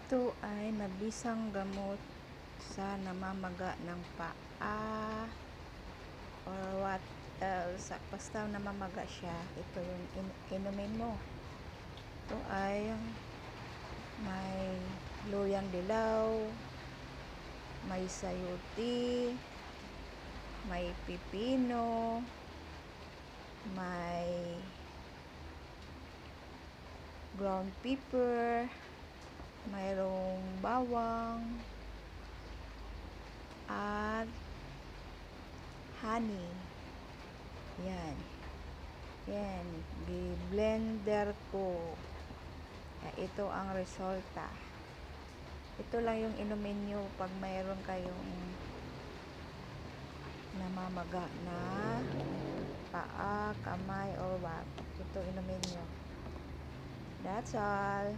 Ito ay mabisang gamot sa namamaga ng paa or what else. Basta namamaga siya, ito yung inumin mo. Ito ay may luyang dilaw, may sayuti, may pipino, may ground pepper, mayroong bawang, at honey. Yan. Yan. Bi-blender ko. Ito ang resulta. Ito lang yung inumin nyo pag mayroon kayong namamaga na paa, kamay, or what. Ito inumin nyo. That's all.